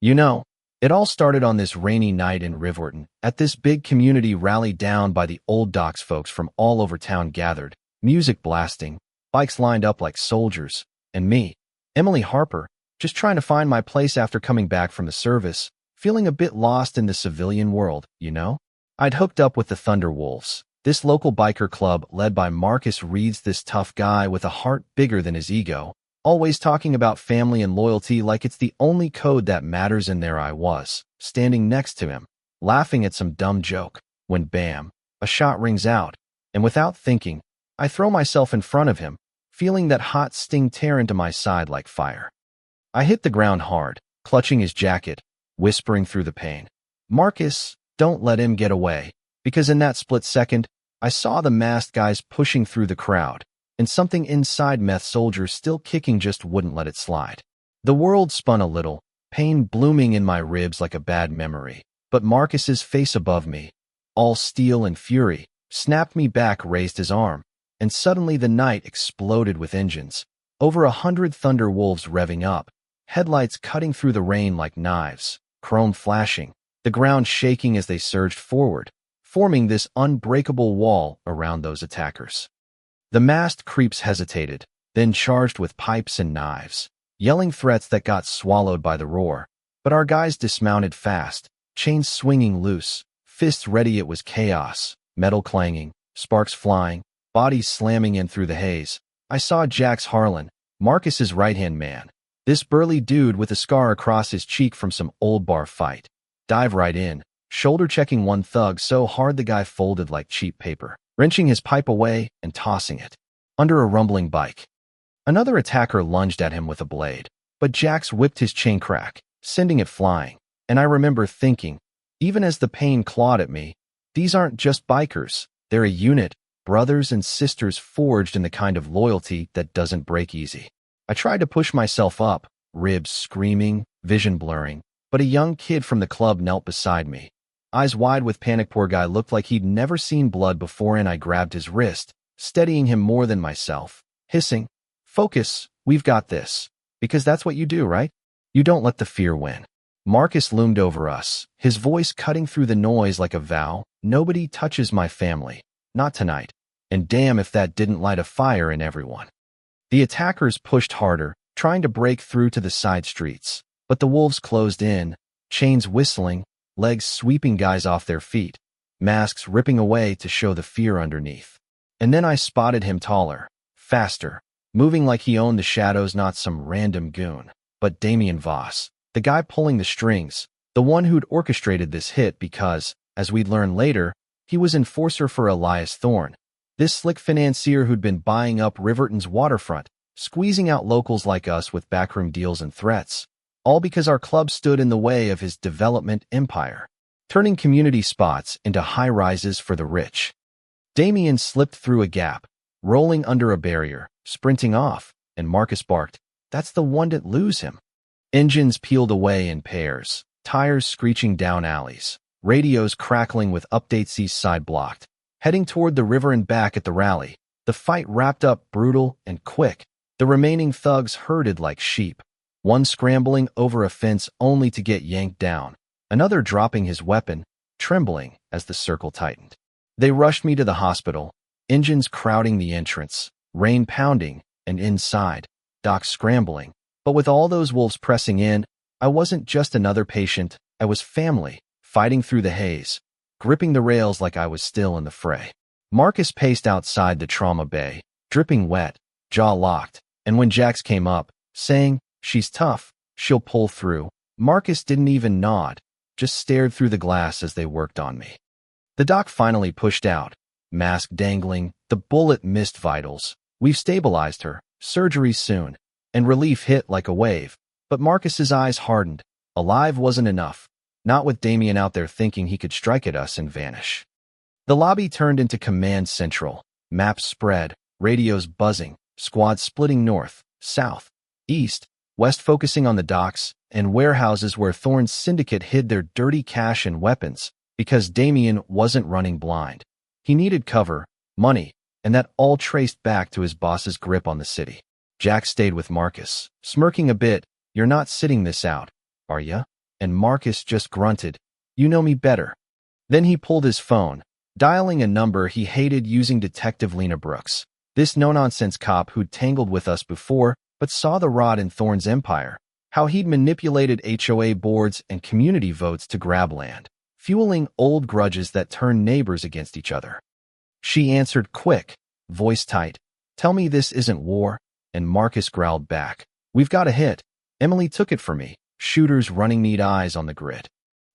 You know, it all started on this rainy night in Riverton, at this big community rally down by the old docks. Folks from all over town gathered, music blasting, bikes lined up like soldiers, and me, Emily Harper, just trying to find my place after coming back from the service, feeling a bit lost in the civilian world, you know? I'd hooked up with the Thunder Wolves, this local biker club led by Marcus Reeds, this tough guy with a heart bigger than his ego, always talking about family and loyalty like it's the only code that matters. And there I was, standing next to him, laughing at some dumb joke, when bam, a shot rings out, and without thinking, I throw myself in front of him, feeling that hot sting tear into my side like fire. I hit the ground hard, clutching his jacket, whispering through the pain, "Marcus, don't let him get away," because in that split second, I saw the masked guys pushing through the crowd, and something inside meth soldier still kicking just wouldn't let it slide. The world spun a little, pain blooming in my ribs like a bad memory, but Marcus's face above me, all steel and fury, snapped me back, raised his arm, and suddenly the night exploded with engines. Over 100 Thunder Wolves revving up, headlights cutting through the rain like knives, chrome flashing, the ground shaking as they surged forward, forming this unbreakable wall around those attackers. The masked creeps hesitated, then charged with pipes and knives, yelling threats that got swallowed by the roar. But our guys dismounted fast, chains swinging loose, fists ready. It was chaos, metal clanging, sparks flying, bodies slamming in through the haze. I saw Jax Harlan, Marcus's right-hand man, this burly dude with a scar across his cheek from some old bar fight, dive right in, shoulder-checking one thug so hard the guy folded like cheap paper, wrenching his pipe away and tossing it under a rumbling bike. Another attacker lunged at him with a blade, but Jax whipped his chain crack, sending it flying, and I remember thinking, even as the pain clawed at me, these aren't just bikers, they're a unit, brothers and sisters forged in the kind of loyalty that doesn't break easy. I tried to push myself up, ribs screaming, vision blurring, but a young kid from the club knelt beside me, eyes wide with panic. Poor guy looked like he'd never seen blood before, and I grabbed his wrist, steadying him more than myself, hissing, "Focus, we've got this." Because that's what you do, right? You don't let the fear win. Marcus loomed over us, his voice cutting through the noise like a vow, "Nobody touches my family. Not tonight." And damn if that didn't light a fire in everyone. The attackers pushed harder, trying to break through to the side streets, but the wolves closed in, chains whistling, legs sweeping guys off their feet, masks ripping away to show the fear underneath. And then I spotted him, taller, faster, moving like he owned the shadows, not some random goon, but Damian Voss, the guy pulling the strings, the one who'd orchestrated this hit because, as we'd learn later, he was enforcer for Elias Thorne, this slick financier who'd been buying up Riverton's waterfront, squeezing out locals like us with backroom deals and threats, all because our club stood in the way of his development empire, turning community spots into high-rises for the rich. Damian slipped through a gap, rolling under a barrier, sprinting off, and Marcus barked, "That's the one that lose him." Engines peeled away in pairs, tires screeching down alleys, radios crackling with updates. East side blocked, heading toward the river and back at the rally. The fight wrapped up brutal and quick. The remaining thugs herded like sheep, one scrambling over a fence only to get yanked down, another dropping his weapon, trembling as the circle tightened. They rushed me to the hospital, engines crowding the entrance, rain pounding, and inside, docs scrambling. But with all those wolves pressing in, I wasn't just another patient, I was family, fighting through the haze, gripping the rails like I was still in the fray. Marcus paced outside the trauma bay, dripping wet, jaw locked, and when Jax came up, saying, "She's tough, she'll pull through," Marcus didn't even nod, just stared through the glass as they worked on me. The doc finally pushed out, mask dangling, the bullet missed vitals. "We've stabilized her, surgery soon," and relief hit like a wave, but Marcus's eyes hardened. Alive wasn't enough, not with Damian out there thinking he could strike at us and vanish. The lobby turned into command central, maps spread, radios buzzing, squads splitting north, south, east, west, focusing on the docks and warehouses where Thorne's syndicate hid their dirty cash and weapons, because Damian wasn't running blind. He needed cover, money, and that all traced back to his boss's grip on the city. Jack stayed with Marcus, smirking a bit. "You're not sitting this out, are ya?" and Marcus just grunted, "You know me better." Then he pulled his phone, dialing a number he hated using, Detective Lena Brooks. This no-nonsense cop who'd tangled with us before, but saw the rot in Thorne's empire. How he'd manipulated HOA boards and community votes to grab land, fueling old grudges that turned neighbors against each other. She answered quick, voice tight, "Tell me this isn't war." And Marcus growled back, "We've got a hit. Emily took it for me." Shooters running neat eyes on the grid.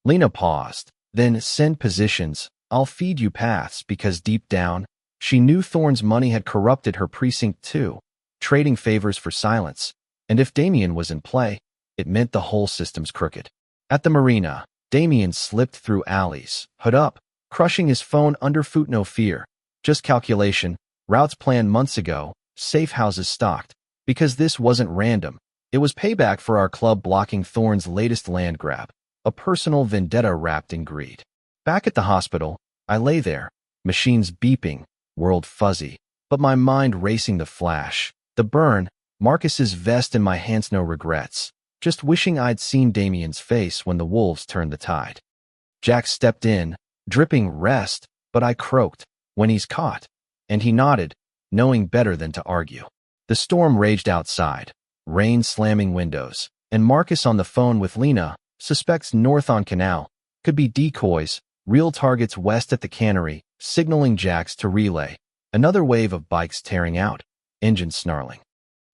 Lena paused, then "Send positions. I'll feed you paths," because deep down, she knew Thorne's money had corrupted her precinct too, trading favors for silence. And if Damien was in play, it meant the whole system's crooked. At the marina, Damien slipped through alleys, hood up, crushing his phone underfoot. No fear, just calculation, routes planned months ago, safe houses stocked. Because this wasn't random, it was payback for our club blocking Thorne's latest land grab, a personal vendetta wrapped in greed. Back at the hospital, I lay there, machines beeping, world fuzzy, but my mind racing. The flash, the burn, Marcus's vest in my hands. No regrets, just wishing I'd seen Damien's face when the wolves turned the tide. Jack stepped in, dripping rest, but I croaked, "When he's caught." And he nodded, knowing better than to argue. The storm raged outside, rain slamming windows, and Marcus on the phone with Lena, suspects north on Canal, could be decoys, real targets west at the cannery, signaling Jacks to relay. Another wave of bikes tearing out, engines snarling.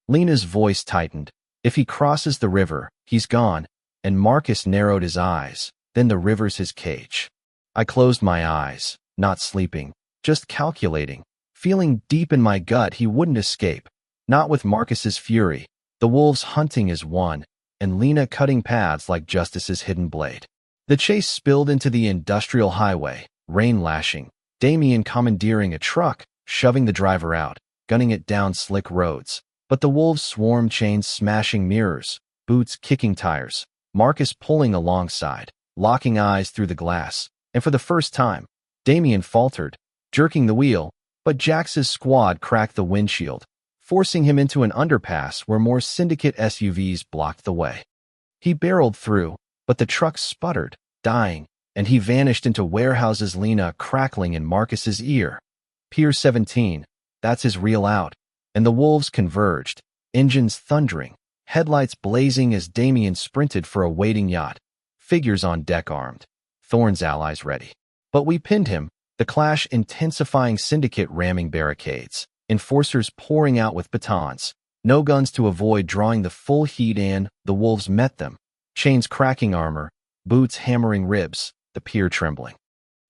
Lena's voice tightened, "If he crosses the river, he's gone." And Marcus narrowed his eyes, "Then the river's his cage." I closed my eyes, not sleeping, just calculating, feeling deep in my gut he wouldn't escape. Not with Marcus's fury. The wolves hunting is one, and Lena cutting paths like justice's hidden blade. The chase spilled into the industrial highway, rain lashing, Damien commandeering a truck, shoving the driver out, gunning it down slick roads. But the wolves swarmed, chains smashing mirrors, boots kicking tires, Marcus pulling alongside, locking eyes through the glass. And for the first time, Damien faltered, jerking the wheel, but Jax's squad cracked the windshield, forcing him into an underpass where more syndicate SUVs blocked the way. He barreled through, but the truck sputtered, dying, and he vanished into warehouses. Lena crackling in Marcus's ear. Pier 17, that's his real out. And the wolves converged, engines thundering, headlights blazing as Damien sprinted for a waiting yacht. Figures on deck armed, Thorne's allies ready. But we pinned him, the clash intensifying, syndicate ramming barricades, enforcers pouring out with batons, no guns to avoid drawing the full heat in. The wolves met them, chains cracking armor, boots hammering ribs, the pier trembling.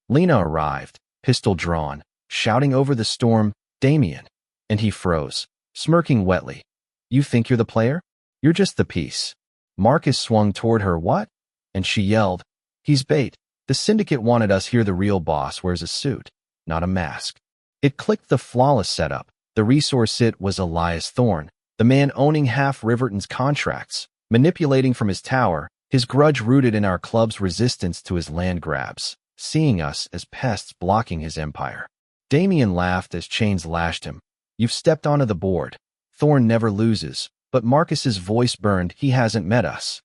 Lena arrived, pistol drawn, shouting over the storm, "Damien." And he froze, smirking wetly. "You think you're the player? You're just the piece." Marcus swung toward her. "What?" And she yelled, "He's bait. The syndicate wanted us here. The real boss wears a suit, not a mask." It clicked, the flawless setup. The resource it was Elias Thorne, the man owning half Riverton's contracts, manipulating from his tower, his grudge rooted in our club's resistance to his land grabs, seeing us as pests blocking his empire. Damien laughed as chains lashed him. "You've stepped onto the board. Thorne never loses." But Marcus's voice burned. "He hasn't met us."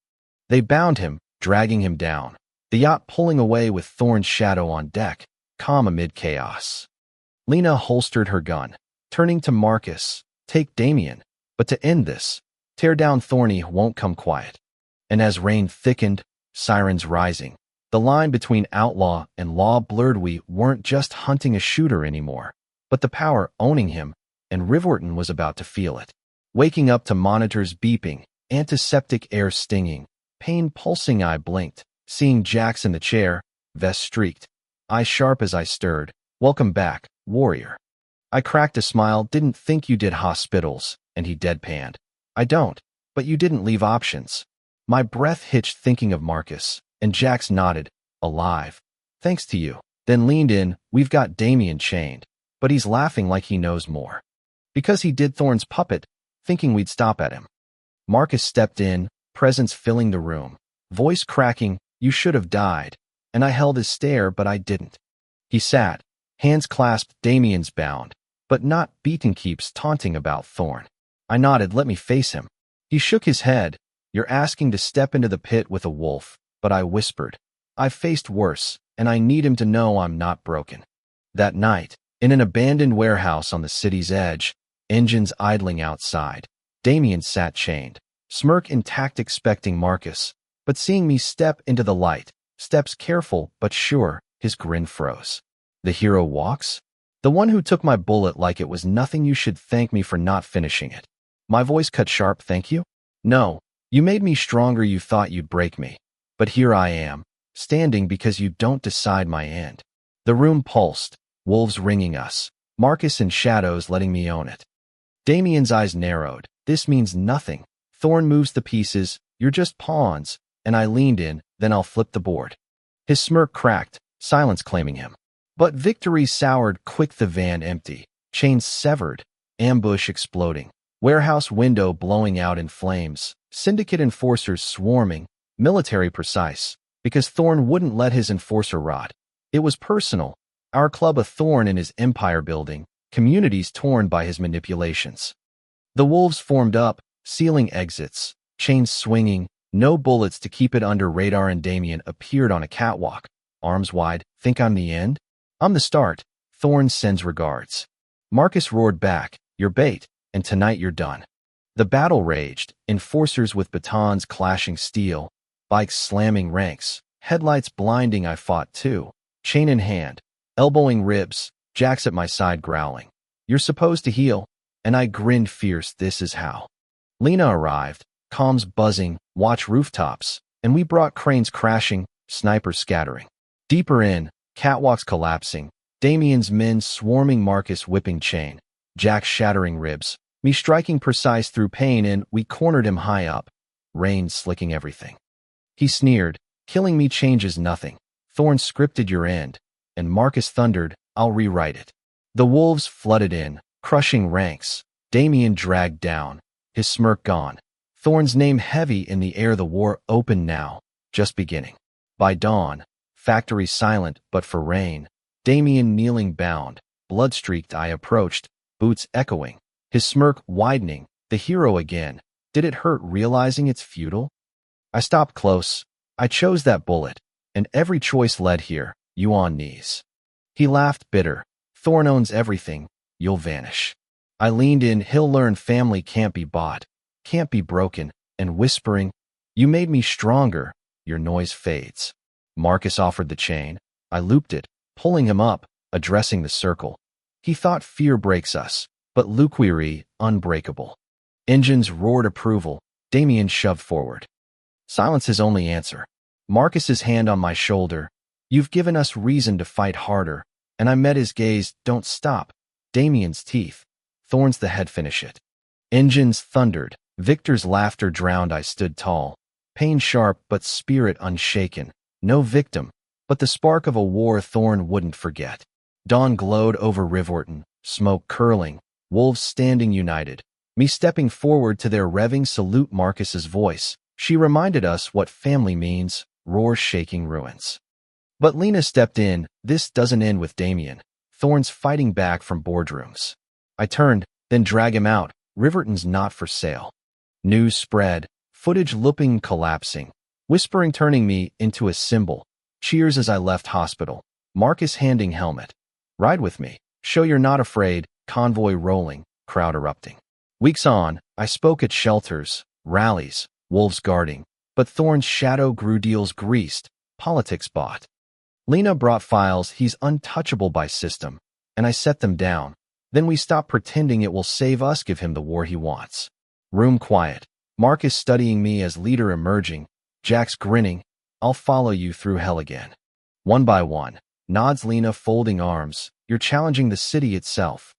They bound him, dragging him down, the yacht pulling away with Thorne's shadow on deck, calm amid chaos. Lena holstered her gun, turning to Marcus. "Take Damien. But to end this, tear down Thorne. He won't come quiet." And as rain thickened, sirens rising, the line between outlaw and law blurred. We weren't just hunting a shooter anymore, but the power owning him, and Riverton was about to feel it. Waking up to monitors beeping, antiseptic air stinging, pain pulsing. I blinked, seeing Jax in the chair, vest streaked, eyes sharp as I stirred. "Welcome back, warrior." I cracked a smile. "Didn't think you did hospitals." And he deadpanned, "I don't, but you didn't leave options." My breath hitched thinking of Marcus, and Jax nodded, "Alive. Thanks to you." Then leaned in. "We've got Damien chained, but he's laughing like he knows more. Because he did Thorne's puppet, thinking we'd stop at him." Marcus stepped in, presence filling the room, voice cracking, "You should have died." And I held his stare, but I didn't. He sat, hands clasped. "Damien's bound, but not beaten. Keeps taunting about Thorne." I nodded. "Let me face him." He shook his head. "You're asking to step into the pit with a wolf. but I whispered, "I've faced worse, and I need him to know I'm not broken." That night, in an abandoned warehouse on the city's edge, engines idling outside, Damien sat chained, smirk intact expecting Marcus, but seeing me step into the light, steps careful but sure, his grin froze. The hero walks? The one who took my bullet like it was nothing. You should thank me for not finishing it. My voice cut sharp. Thank you? No, you made me stronger. You thought you'd break me. But here I am, standing because you don't decide my end. The room pulsed, wolves ringing us, Marcus in shadows letting me own it. Damien's eyes narrowed. This means nothing. Thorn moves the pieces, you're just pawns, and I leaned in, then I'll flip the board. His smirk cracked, silence claiming him. But victory soured quick, the van empty, chains severed, ambush exploding, warehouse window blowing out in flames, syndicate enforcers swarming, military precise, because Thorn wouldn't let his enforcer rot. It was personal, our club a thorn in his empire building, communities torn by his manipulations. The wolves formed up, sealing exits, chains swinging, no bullets to keep it under radar, and Damien appeared on a catwalk, arms wide. Think I'm the end? I'm the start. Thorn sends regards. Marcus roared back, "You're bait, and tonight you're done." The battle raged, enforcers with batons clashing steel, bikes slamming ranks, headlights blinding. I fought too, chain in hand, elbowing ribs, Jax at my side growling, "You're supposed to heal," and I grinned fierce. This is how. Lena arrived, comms buzzing, watch rooftops, and we brought cranes crashing, snipers scattering. Deeper in, catwalks collapsing, Damien's men swarming, Marcus whipping chain, Jax shattering ribs, me striking precise through pain, and we cornered him high up, rain slicking everything. He sneered, "Killing me changes nothing. Thorn scripted your end," and Marcus thundered, "I'll rewrite it." The wolves flooded in, crushing ranks, Damien dragged down, his smirk gone, Thorn's name heavy in the air. The war opened now, just beginning. By dawn, factory silent, but for rain, Damien kneeling bound, blood-streaked. I approached, boots echoing, his smirk widening. The hero again. Did it hurt realizing it's futile? I stopped close. I chose that bullet, and every choice led here, you on knees. He laughed bitter. Thorn owns everything, you'll vanish. I leaned in, he'll learn family can't be bought, can't be broken, and whispering, "You made me stronger," your noise fades. Marcus offered the chain. I looped it, pulling him up, addressing the circle. He thought fear breaks us, but Luquiri, unbreakable. Engines roared approval. Damien shoved forward. Silence his only answer. Marcus's hand on my shoulder. "You've given us reason to fight harder," and I met his gaze. "Don't stop." Damien's teeth. Thorn's the head, finish it. Engines thundered. Victor's laughter drowned. I stood tall, pain sharp but spirit unshaken. No victim, but the spark of a war Thorn wouldn't forget. Dawn glowed over Riverton, smoke curling, wolves standing united. Me stepping forward to their revving salute. Marcus's voice. She reminded us what family means, roar shaking ruins. But Lena stepped in. This doesn't end with Damien. Thorn's fighting back from boardrooms. I turned, then drag him out. Riverton's not for sale. News spread, footage looping, collapsing, whispering, turning me into a symbol. Cheers as I left hospital. Marcus handing helmet. Ride with me. Show you're not afraid. Convoy rolling, crowd erupting. Weeks on, I spoke at shelters, rallies, wolves guarding, but Thorn's shadow grew, deals greased, politics bought. Lena brought files, he's untouchable by system, and I set them down. Then we stop pretending it will save us, give him the war he wants. Room quiet. Marcus studying me as leader emerging. Jax grinning. I'll follow you through hell again. One by one. Nods Lena folding arms. You're challenging the city itself.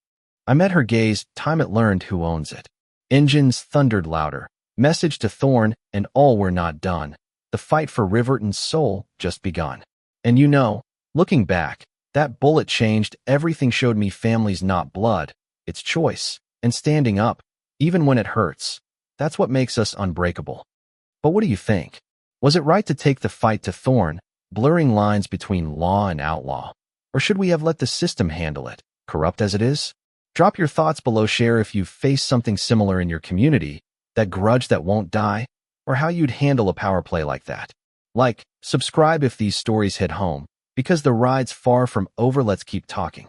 I met her gaze. Time it learned who owns it. Engines thundered louder. Message to Thorn, and all were not done. The fight for Riverton's soul just begun. And you know, looking back, that bullet changed everything, showed me family's not blood, it's choice, and standing up, even when it hurts. That's what makes us unbreakable. But what do you think? Was it right to take the fight to Thorn, blurring lines between law and outlaw? Or should we have let the system handle it, corrupt as it is? Drop your thoughts below, share if you've faced something similar in your community, that grudge that won't die, or how you'd handle a power play like that. Like, subscribe if these stories hit home, because the ride's far from over. Let's keep talking.